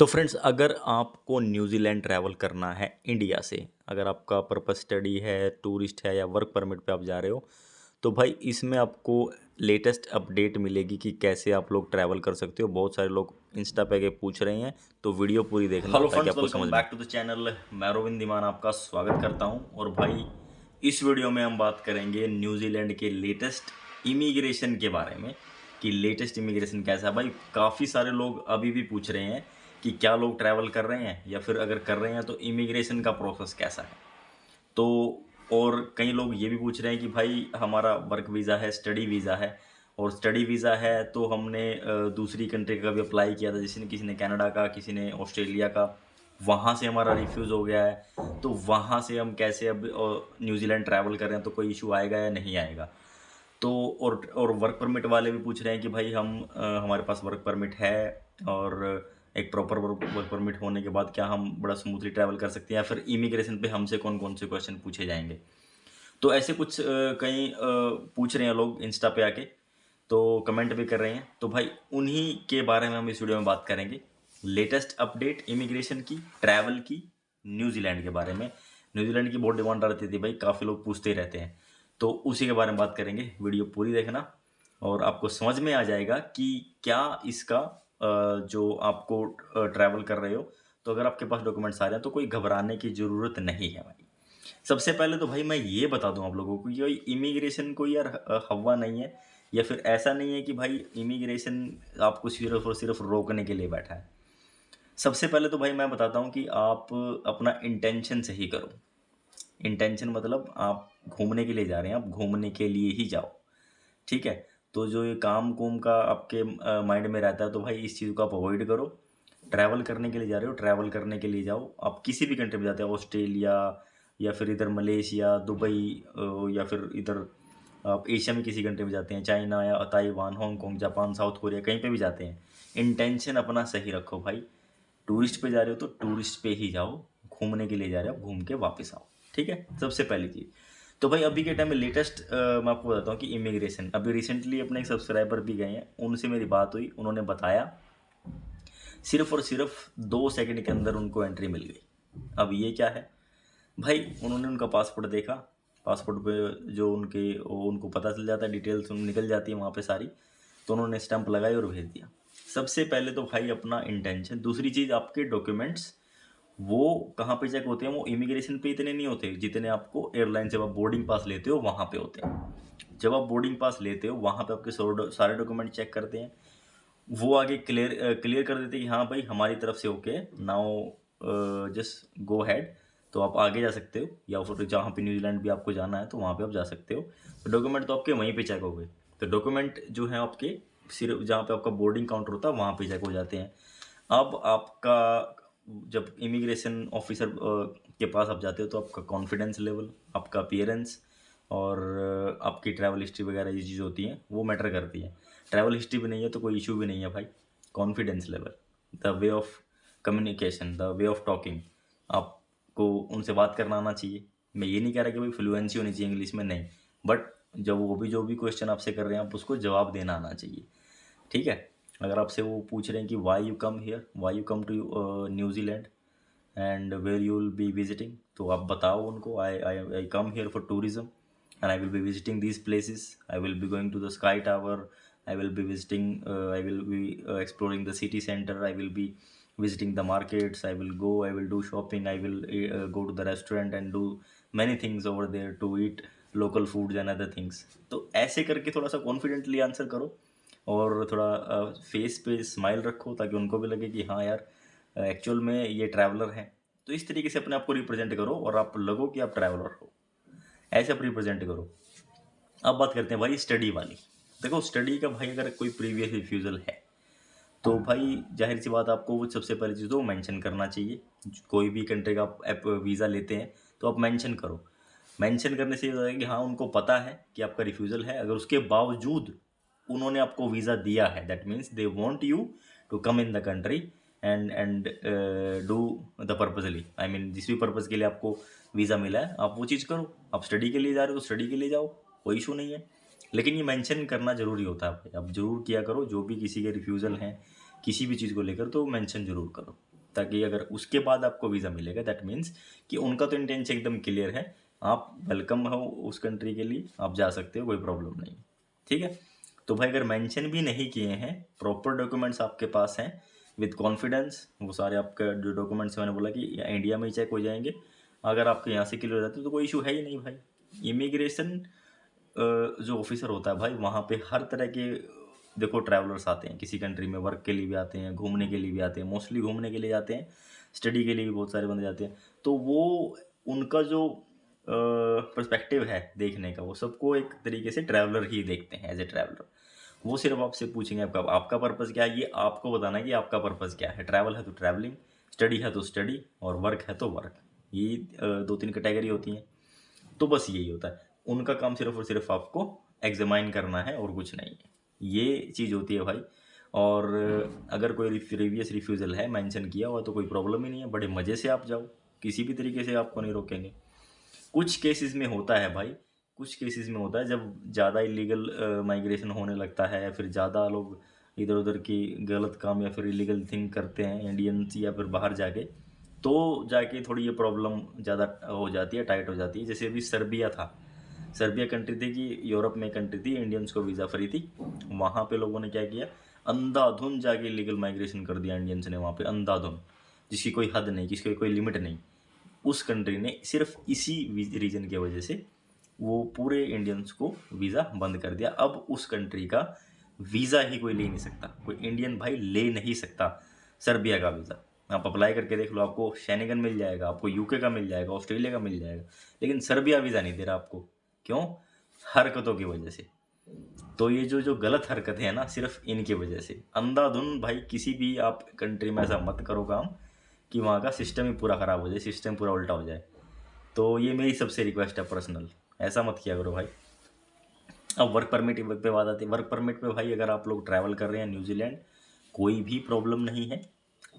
तो फ्रेंड्स, अगर आपको न्यूज़ीलैंड ट्रैवल करना है इंडिया से, अगर आपका पर्पस स्टडी है, टूरिस्ट है या वर्क परमिट पे आप जा रहे हो, तो भाई इसमें आपको लेटेस्ट अपडेट मिलेगी कि कैसे आप लोग ट्रैवल कर सकते हो। बहुत सारे लोग इंस्टा पे के पूछ रहे हैं, तो वीडियो पूरी देखना हेलो ताकि फ्रेंड्स, आपको वेलकम समझ में। Back to the channel. मैं रोविंद दीमान आपका स्वागत करता हूं। और भाई इस वीडियो में हम बात करेंगे न्यूजीलैंड के लेटेस्ट इमिग्रेशन के बारे में कि लेटेस्ट इमिग्रेशन कैसा है। भाई काफ़ी सारे लोग अभी भी पूछ रहे हैं कि क्या लोग ट्रैवल कर रहे हैं या फिर अगर कर रहे हैं तो इमिग्रेशन का प्रोसेस कैसा है। तो और कई लोग ये भी पूछ रहे हैं कि भाई हमारा वर्क वीज़ा है, स्टडी वीज़ा है, और स्टडी वीज़ा है तो हमने दूसरी कंट्री का भी अप्लाई किया था, जैसे किसी ने कनाडा का, किसी ने ऑस्ट्रेलिया का, वहाँ से हमारा रिफ्यूज़ हो गया है, तो वहाँ से हम कैसे अब न्यूजीलैंड ट्रैवल कर रहे हैं, तो कोई इशू आएगा या नहीं आएगा। तो और वर्क परमिट वाले भी पूछ रहे हैं कि भाई हमारे पास वर्क परमिट है, और एक प्रॉपर वर्क परमिट होने के बाद क्या हम बड़ा स्मूथली ट्रैवल कर सकते हैं, या फिर इमिग्रेशन पे हमसे कौन कौन से क्वेश्चन पूछे जाएंगे। तो ऐसे कुछ कई पूछ रहे हैं लोग इंस्टा पे आके, तो कमेंट भी कर रहे हैं। तो भाई उन्हीं के बारे में हम इस वीडियो में बात करेंगे, लेटेस्ट अपडेट इमिग्रेशन की, ट्रैवल की, न्यूजीलैंड के बारे में। न्यूजीलैंड की बहुत डिमांड रहती थी भाई, काफ़ी लोग पूछते ही रहते हैं, तो उसी के बारे में बात करेंगे। वीडियो पूरी देखना और आपको समझ में आ जाएगा कि क्या इसका जो आपको ट्रैवल कर रहे हो, तो अगर आपके पास डॉक्यूमेंट्स आ रहे हैं तो कोई घबराने की ज़रूरत नहीं है भाई। सबसे पहले तो भाई मैं ये बता दूं आप लोगों को, ये इमिग्रेशन कोई यार हवा नहीं है, या फिर ऐसा नहीं है कि भाई इमिग्रेशन आपको सिर्फ और सिर्फ रोकने के लिए बैठा है। सबसे पहले तो भाई मैं बताता हूँ कि आप अपना इंटेंशन सही करो। इंटेंशन मतलब आप घूमने के लिए जा रहे हैं, आप घूमने के लिए ही जाओ, ठीक है। तो जो ये काम कुम का आपके माइंड में रहता है, तो भाई इस चीज़ को आप अवॉइड करो। ट्रैवल करने के लिए जा रहे हो, ट्रैवल करने के लिए जाओ। आप किसी भी कंट्री में जाते हो, ऑस्ट्रेलिया या फिर इधर मलेशिया, दुबई, या फिर इधर आप एशिया में किसी कंट्री में जाते हैं, चाइना या Taiwan, Hong Kong, Japan, south Korea, कहीं पे भी जाते हैं, इंटेंशन अपना सही रखो भाई। टूरिस्ट पे जा रहे हो तो टूरिस्ट पे ही जाओ, घूमने के लिए जा रहे हो घूम के वापस आओ, ठीक है। सबसे पहली चीज़। तो भाई अभी के टाइम में लेटेस्ट मैं आपको बताता हूँ कि इमिग्रेशन, अभी रिसेंटली अपने एक सब्सक्राइबर भी गए हैं, उनसे मेरी बात हुई, उन्होंने बताया सिर्फ और सिर्फ 2 सेकंड के अंदर उनको एंट्री मिल गई। अब ये क्या है भाई, उन्होंने उनका पासपोर्ट देखा, पासपोर्ट पे जो उनको पता चल जाता है, डिटेल्स निकल जाती है वहाँ पे सारी, तो उन्होंने स्टैंप लगाई और भेज दिया। सबसे पहले तो भाई अपना इंटेंशन। दूसरी चीज़, आपके डॉक्यूमेंट्स वो कहाँ पे चेक होते हैं, वो इमिग्रेशन पे इतने नहीं होते जितने आपको एयरलाइन से आप बोर्डिंग पास लेते हो वहाँ पे होते हैं। जब आप बोर्डिंग पास लेते हो वहाँ पे आपके सारे डॉक्यूमेंट चेक करते हैं, वो आगे क्लियर कर देते हैं कि हाँ भाई हमारी तरफ से okay, now just go had, तो आप आगे जा सकते हो, या फिर जहाँ पे न्यूजीलैंड भी आपको जाना है तो वहाँ पे आप जा सकते हो। तो डॉक्यूमेंट तो आपके वहीं पे चेक हो गए। तो डॉक्यूमेंट जो है आपके सिर्फ जहाँ पे आपका बोर्डिंग काउंटर होता है वहाँ पे चेक हो जाते हैं। अब आपका जब इमिग्रेशन ऑफिसर के पास आप जाते हो तो आपका कॉन्फिडेंस लेवल, आपका अपीयरेंस, और आपकी ट्रैवल हिस्ट्री वगैरह ये चीज़ होती हैं, वो मैटर करती है। ट्रैवल हिस्ट्री भी नहीं है तो कोई इशू भी नहीं है भाई। Confidence level, the way of communication, the way of talking, आपको उनसे बात करना आना चाहिए। मैं ये नहीं कह रहा कि भाई फ्लुएंसी होनी चाहिए इंग्लिश में, नहीं, बट जब वो भी जो भी क्वेश्चन आपसे कर रहे हैं आप उसको जवाब देना आना चाहिए, ठीक है। अगर आपसे वो पूछ रहे हैं कि why you come here, why you come to New Zealand and where you will be visiting, तो आप बताओ उनको, I come here for tourism and I will be visiting these places. I will be going to the Sky Tower. I will be visiting. I will be exploring the city center. I will be visiting the markets. I will go. I will do shopping. I will go to the restaurant and do many things over there to eat local foods and other things. तो ऐसे करके थोड़ा सा confidently answer करो, और थोड़ा face पे smile रखो ताकि उनको भी लगे कि हाँ यार एक्चुअल में ये ट्रैवलर हैं। तो इस तरीके से अपने आप को रिप्रेजेंट करो और आप लगो कि आप ट्रैवलर हो, ऐसे आप रिप्रेजेंट करो। अब बात करते हैं भाई स्टडी वाली। देखो स्टडी का भाई अगर कोई प्रीवियस रिफ्यूज़ल है तो भाई जाहिर सी बात आपको वो सबसे पहली चीज़ तो मेंशन करना चाहिए। कोई भी कंट्री का आप वीज़ा लेते हैं तो आप मेंशन करो। मेंशन करने से ये होता है कि हाँ उनको पता है कि आपका रिफ्यूज़ल है, अगर उसके बावजूद उन्होंने आपको वीज़ा दिया है, that means they want you to come in the country and do the purposely, I mean जिस भी पर्पज़ के लिए आपको वीज़ा मिला है आप वो चीज़ करो। आप स्टडी के लिए जा रहे हो तो स्टडी के लिए जाओ, कोई इशू नहीं है। लेकिन ये मेंशन करना ज़रूरी होता है भाई, आप ज़रूर किया करो जो भी किसी के रिफ्यूज़ल हैं किसी भी चीज़ को लेकर तो मेंशन ज़रूर करो, ताकि अगर उसके बाद आपको वीज़ा मिलेगा दैट मीन्स कि उनका तो इंटेंशन एकदम क्लियर है, आप वेलकम हो उस कंट्री के लिए, आप जा सकते हो, कोई प्रॉब्लम नहीं। ठीक है, तो भाई अगर मेंशन भी नहीं किए हैं, प्रॉपर डॉक्यूमेंट्स आपके पास हैं विद कॉन्फिडेंस, वो सारे आपके जो डॉक्यूमेंट्स मैंने बोला कि इंडिया में ही चेक हो जाएंगे, अगर आपके यहाँ से क्लियर हो जाते तो कोई इशू है ही नहीं भाई। इमिग्रेशन जो ऑफिसर होता है भाई, वहाँ पे हर तरह के देखो ट्रैवलर्स आते हैं, किसी कंट्री में वर्क के लिए भी आते हैं, घूमने के लिए भी आते हैं, मोस्टली घूमने के लिए जाते हैं, स्टडी के लिए भी बहुत सारे बंदे जाते हैं। तो वो उनका जो पर्सपेक्टिव है देखने का, वो सबको एक तरीके से ट्रैवलर ही देखते हैं, एज ए ट्रैवलर। वो सिर्फ आपसे पूछेंगे आपका पर्पज़ क्या है, ये आपको बताना है कि आपका पर्पज़ क्या है। ट्रैवल है तो ट्रैवलिंग, स्टडी है तो स्टडी, और वर्क है तो वर्क। ये 2-3 कैटेगरी होती हैं। तो बस यही होता है, उनका काम सिर्फ और सिर्फ आपको एग्जामाइन करना है और कुछ नहीं है, ये चीज़ होती है भाई। और अगर कोई प्रीवियस रिफ्यूज़ल है मेंशन किया हुआ तो कोई प्रॉब्लम ही नहीं है, बड़े मज़े से आप जाओ, किसी भी तरीके से आपको नहीं रोकेंगे। कुछ केसेस में होता है भाई, कुछ केसेस में होता है जब ज़्यादा इलीगल माइग्रेशन होने लगता है, फिर ज़्यादा लोग इधर उधर की गलत काम या फिर इलीगल थिंग करते हैं इंडियंस या फिर बाहर जाके, तो जाके थोड़ी ये प्रॉब्लम ज़्यादा हो जाती है, टाइट हो जाती है। जैसे अभी सर्बिया था, सर्बिया कंट्री थी कि यूरोप में कंट्री थी, इंडियंस को वीज़ा फ्री थी। वहाँ पे लोगों ने क्या किया, अंधाधुन जाके इलीगल माइग्रेशन कर दिया इंडियंस ने वहाँ पे, अंधाधुन, जिसकी कोई हद नहीं, जिसकी कोई लिमिट नहीं। उस कंट्री ने सिर्फ इसी रीजन की वजह से वो पूरे इंडियंस को वीज़ा बंद कर दिया। अब उस कंट्री का वीज़ा ही कोई ले नहीं सकता, कोई इंडियन भाई ले नहीं सकता सर्बिया का वीज़ा। आप अप्लाई करके देख लो, आपको शेनेगन मिल जाएगा, आपको यूके का मिल जाएगा, ऑस्ट्रेलिया का मिल जाएगा, लेकिन सर्बिया वीज़ा नहीं दे रहा आपको। क्यों? हरकतों की वजह से। तो ये जो गलत हरकतें हैं ना, सिर्फ इनकी वजह से। अंधाधुन भाई किसी भी आप कंट्री में ऐसा मत करो काम कि वहाँ का सिस्टम ही पूरा ख़राब हो जाए, सिस्टम पूरा उल्टा हो जाए। तो ये मेरी सबसे रिक्वेस्ट है पर्सनल, ऐसा मत किया करो भाई। अब वर्क परमिट पे बात आती है। वर्क परमिट पे भाई अगर आप लोग ट्रैवल कर रहे हैं न्यूजीलैंड, कोई भी प्रॉब्लम नहीं है,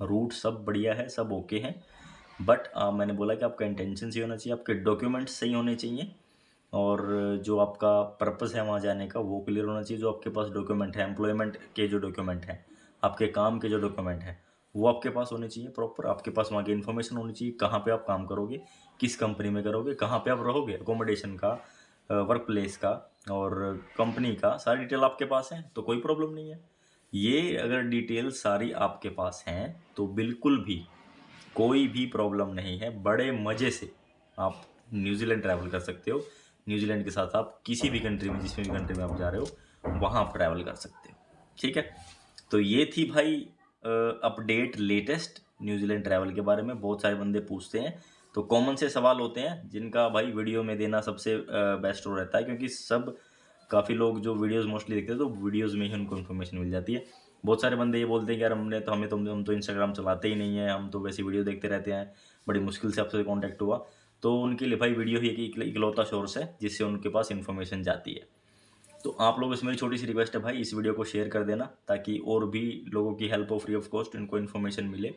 रूट सब बढ़िया है, सब ओके हैं। बट मैंने बोला कि आपका इंटेंशन सही होना चाहिए, आपके डॉक्यूमेंट्स सही होने चाहिए, और जो आपका पर्पस है वहाँ जाने का वो क्लियर होना चाहिए। जो आपके पास डॉक्यूमेंट है, एम्प्लॉयमेंट के जो डॉक्यूमेंट हैं, आपके काम के जो डॉक्यूमेंट हैं, वो आपके पास होने चाहिए प्रॉपर। आपके पास वहाँ की इन्फॉर्मेशन होनी चाहिए, कहाँ पे आप काम करोगे, किस कंपनी में करोगे, कहाँ पे आप रहोगे, अकोमोडेशन का, वर्क प्लेस का और कंपनी का, सारी डिटेल आपके पास है तो कोई प्रॉब्लम नहीं है। ये अगर डिटेल सारी आपके पास हैं तो बिल्कुल भी कोई भी प्रॉब्लम नहीं है, बड़े मज़े से आप न्यूजीलैंड ट्रैवल कर सकते हो। न्यूजीलैंड के साथ आप किसी भी कंट्री में, जिस भी कंट्री में आप जा रहे हो वहाँ आप ट्रैवल कर सकते हो। ठीक है, तो ये थी भाई अपडेट लेटेस्ट न्यूजीलैंड ट्रैवल के बारे में। बहुत सारे बंदे पूछते हैं, तो कॉमन से सवाल होते हैं जिनका भाई वीडियो में देना सबसे बेस्ट हो रहता है, क्योंकि सब काफ़ी लोग जो वीडियोस मोस्टली देखते हैं तो वीडियोस में ही उनको इन्फॉर्मेशन मिल जाती है। बहुत सारे बंदे ये बोलते हैं कि यार हम तो इंस्टाग्राम चलाते ही नहीं है, हम तो वैसी वीडियो देखते रहते हैं, बड़ी मुश्किल से आपसे कांटेक्ट हुआ। तो उनके लिए भाई वीडियो ही एक इकलौता सोर्स है जिससे उनके पास इन्फॉर्मेशन जाती है। तो आप लोगों से मेरी छोटी सी रिक्वेस्ट है भाई, इस वीडियो को शेयर कर देना ताकि और भी लोगों की हेल्प हो, फ्री ऑफ कॉस्ट इनको इन्फॉर्मेशन मिले।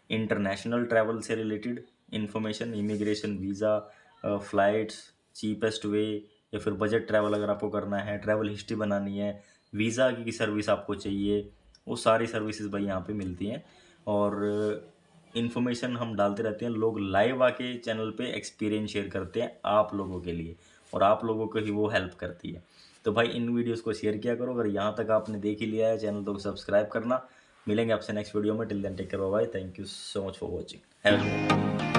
इंटरनेशनल ट्रैवल से related information, immigration, visa, flights, cheapest way, या फिर बजट ट्रैवल अगर आपको करना है, ट्रैवल हिस्ट्री बनानी है, वीज़ा की सर्विस आपको चाहिए, वो सारी सर्विसेज भाई यहाँ पे मिलती हैं। और इन्फॉर्मेशन हम डालते रहते हैं, लोग लाइव आके चैनल पे एक्सपीरियंस शेयर करते हैं आप लोगों के लिए, और आप लोगों को ही वो हेल्प करती है। तो भाई इन वीडियोस को शेयर किया करो। अगर यहाँ तक आपने देख ही लिया है चैनल तो सब्सक्राइब करना। मिलेंगे आपसे नेक्स्ट वीडियो में। Till then take care, bye bye, thank you so much for watching, have a good day.